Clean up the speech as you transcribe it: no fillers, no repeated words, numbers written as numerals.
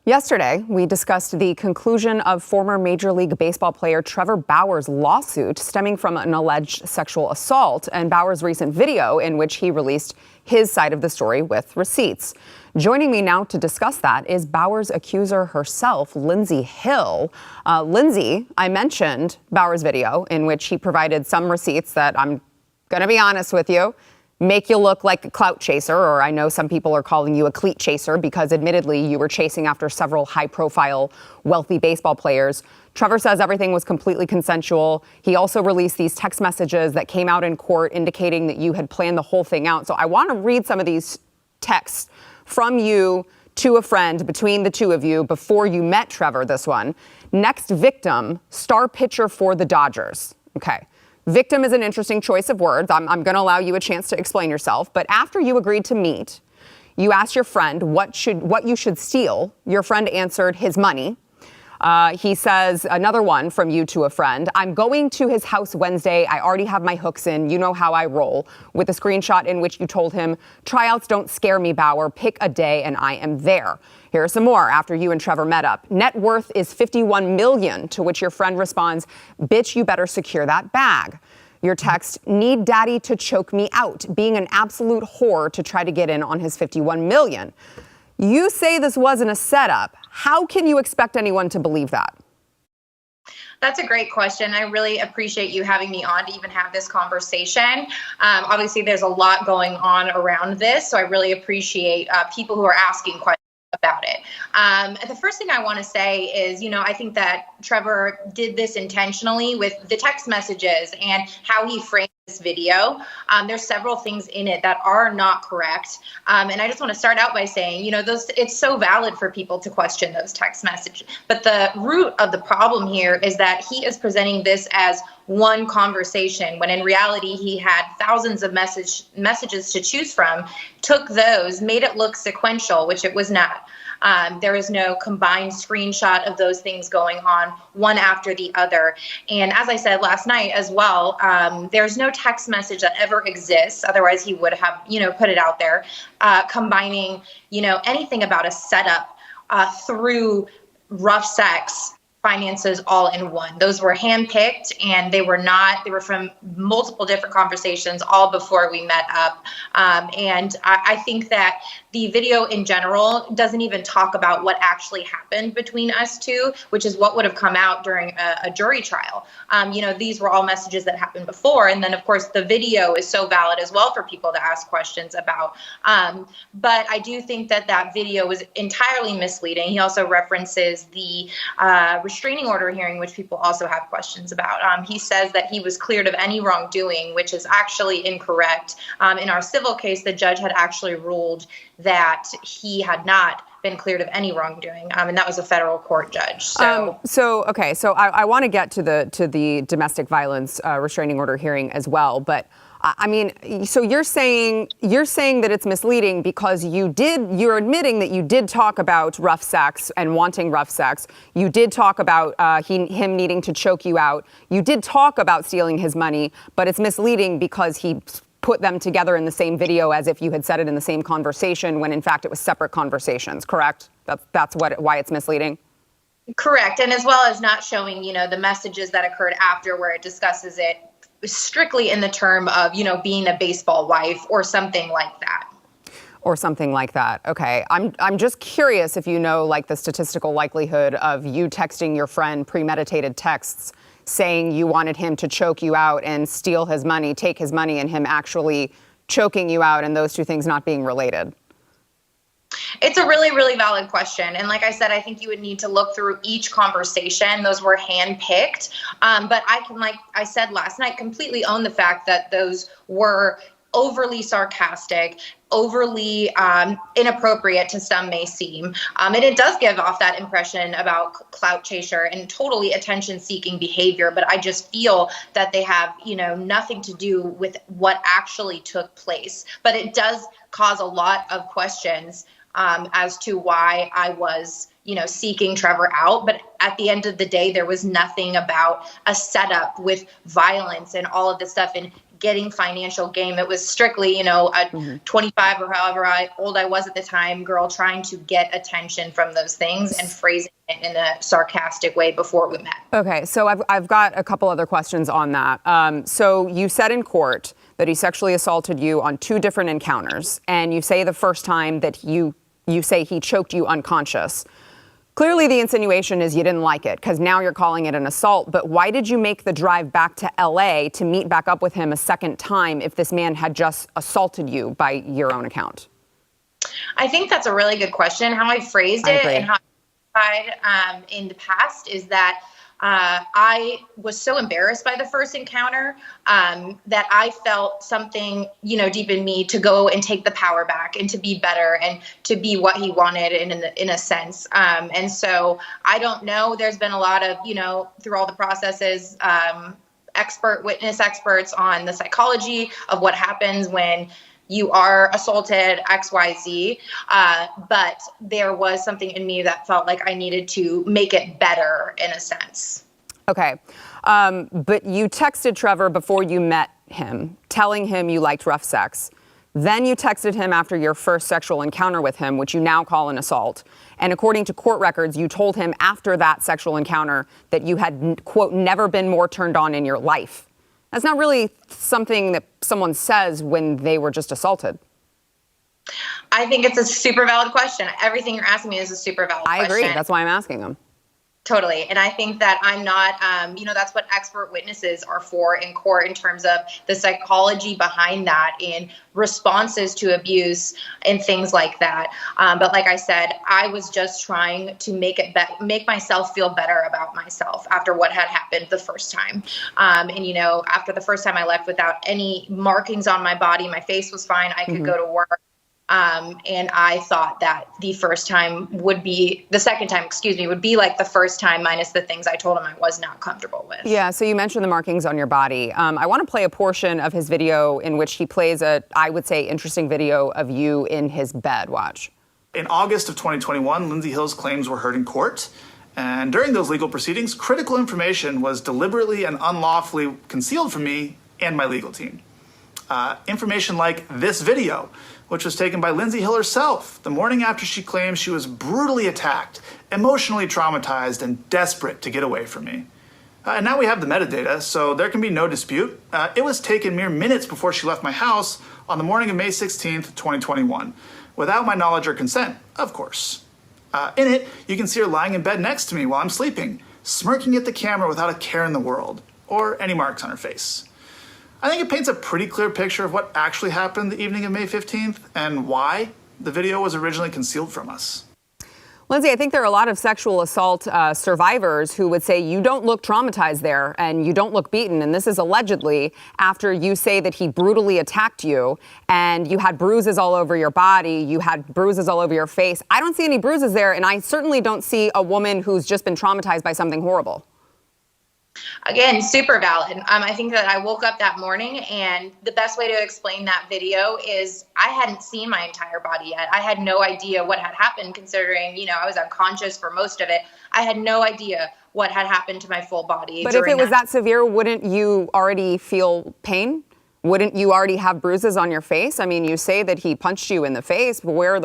Yesterday, we discussed the conclusion of former Major League Baseball player Trevor Bauer's lawsuit stemming from an alleged sexual assault and Bauer's recent video in which he released his side of the story with receipts. Joining me now to discuss that is Bauer's accuser herself, Lindsey Hill. Lindsey, I mentioned Bauer's video in which he provided some receipts that, I'm going to be honest with you, make you look like a clout chaser, or I know some people are calling you a cleat chaser because admittedly you were chasing after several high-profile, wealthy baseball players. Trevor says everything was completely consensual. He also released these text messages that came out in court indicating that you had planned the whole thing out. So I want to read some of these texts from you to a friend between the two of you before you met Trevor, this one. Next victim, star pitcher for the Dodgers. Okay. Victim is an interesting choice of words. I'm going to allow you a chance to explain yourself. But after you agreed to meet, you asked your friend what you should steal. Your friend answered his money. He says, another one from you to a friend, I'm going to his house Wednesday. I already have my hooks in. You know how I roll. With a screenshot in which you told him, tryouts don't scare me, Bauer. Pick a day and I am there. Here are some more after you and Trevor met up. Net worth is $51 million, to which your friend responds, bitch, you better secure that bag. Your text, need daddy to choke me out, being an absolute whore to try to get in on his $51 million. You say this wasn't a setup. How can you expect anyone to believe that? That's a great question. I really appreciate you having me on to even have this conversation. Obviously, there's a lot going on around this, so I really appreciate people who are asking questions about it. The first thing I want to say is, I think that Trevor did this intentionally with the text messages and how he framed this video. There's several things in it that are not correct. And I just want to start out by saying, it's so valid for people to question those text messages. But the root of the problem here is that he is presenting this as one conversation, when in reality he had thousands of messages to choose from, took those, made it look sequential, which it was not. There is no combined screenshot of those things going on one after the other. And as I said last night as well, there's no text message that ever exists. Otherwise he would have, put it out there, combining, anything about a setup through rough sex, finances all in one. Those were handpicked, and they were from multiple different conversations all before we met up. And I think that the video in general doesn't even talk about what actually happened between us two, which is what would have come out during a jury trial. These were all messages that happened before. And then, of course, the video is so valid as well for people to ask questions about. But I do think that video was entirely misleading. He also references the restraining order hearing, which people also have questions about. He says that he was cleared of any wrongdoing, which is actually incorrect. In our civil case, the judge had actually ruled that he had not been cleared of any wrongdoing, and that was a federal court judge. So I want to get to the domestic violence restraining order hearing as well, but I mean, so you're saying that it's misleading because you're admitting that you did talk about rough sex and wanting rough sex. You did talk about him needing to choke you out. You did talk about stealing his money, but it's misleading because he put them together in the same video as if you had said it in the same conversation when in fact it was separate conversations, correct? That's why it's misleading? Correct, and as well as not showing, the messages that occurred after where it discusses it strictly in the term of, being a baseball wife or something like that. Or something like that. Okay. I'm just curious if you know, like, the statistical likelihood of you texting your friend premeditated texts saying you wanted him to choke you out and steal his money, take his money, and him actually choking you out, and those two things not being related. It's a really, really valid question. And like I said, I think you would need to look through each conversation. Those were handpicked. But I can, like I said last night, completely own the fact that those were overly sarcastic, overly inappropriate to some may seem. And it does give off that impression about clout chaser and totally attention-seeking behavior. But I just feel that they have, nothing to do with what actually took place. But it does cause a lot of questions as to why I was, seeking Trevor out. But at the end of the day, there was nothing about a setup with violence and all of this stuff and getting financial gain. It was strictly, a 25 or however old I was at the time, girl trying to get attention from those things and phrasing it in a sarcastic way before we met. Okay, so I've got a couple other questions on that. So you said in court that he sexually assaulted you on 2 different encounters, and you say the first time that you say he choked you unconscious. Clearly, the insinuation is you didn't like it, because now you're calling it an assault. But why did you make the drive back to L.A. to meet back up with him a second time if this man had just assaulted you by your own account? I think that's a really good question. How I phrased it and how I in the past is that I was so embarrassed by the first encounter that I felt something, deep in me to go and take the power back and to be better and to be what he wanted in a sense. And so I don't know. There's been a lot of, through all the processes, witness experts on the psychology of what happens when you are assaulted, XYZ. But there was something in me that felt like I needed to make it better in a sense. Okay. But you texted Trevor before you met him, telling him you liked rough sex. Then you texted him after your first sexual encounter with him, which you now call an assault. And according to court records, you told him after that sexual encounter that you had, quote, never been more turned on in your life. That's not really something that someone says when they were just assaulted. I think it's a super valid question. Everything you're asking me is a super valid question. I agree. That's why I'm asking them. Totally. And I think that I'm not, that's what expert witnesses are for in court in terms of the psychology behind that and responses to abuse and things like that. But like I said, I was just trying to make myself feel better about myself after what had happened the first time. After the first time I left without any markings on my body, my face was fine. I could go to work. And I thought that the second time, would be like the first time minus the things I told him I was not comfortable with. Yeah, so you mentioned the markings on your body. I want to play a portion of his video in which he plays I would say, interesting video of you in his bed. Watch. In August of 2021, Lindsey Hill's claims were heard in court. And during those legal proceedings, critical information was deliberately and unlawfully concealed from me and my legal team. Information like this video, which was taken by Lindsey Hill herself the morning after she claimed she was brutally attacked, emotionally traumatized, and desperate to get away from me. And now we have the metadata, so there can be no dispute. It was taken mere minutes before she left my house on the morning of May 16th, 2021, without my knowledge or consent, of course. In it, you can see her lying in bed next to me while I'm sleeping, smirking at the camera without a care in the world, or any marks on her face. I think it paints a pretty clear picture of what actually happened the evening of May 15th and why the video was originally concealed from us. Lindsey, I think there are a lot of sexual assault survivors who would say you don't look traumatized there and you don't look beaten. And this is allegedly after you say that he brutally attacked you and you had bruises all over your body. You had bruises all over your face. I don't see any bruises there. And I certainly don't see a woman who's just been traumatized by something horrible. Again, super valid. I think that I woke up that morning and the best way to explain that video is I hadn't seen my entire body yet. I had no idea what had happened considering, I was unconscious for most of it. I had no idea what had happened to my full body. But if it was that severe, wouldn't you already feel pain? Wouldn't you already have bruises on your face? I mean, you say that he punched you in the face, but where are the bruises?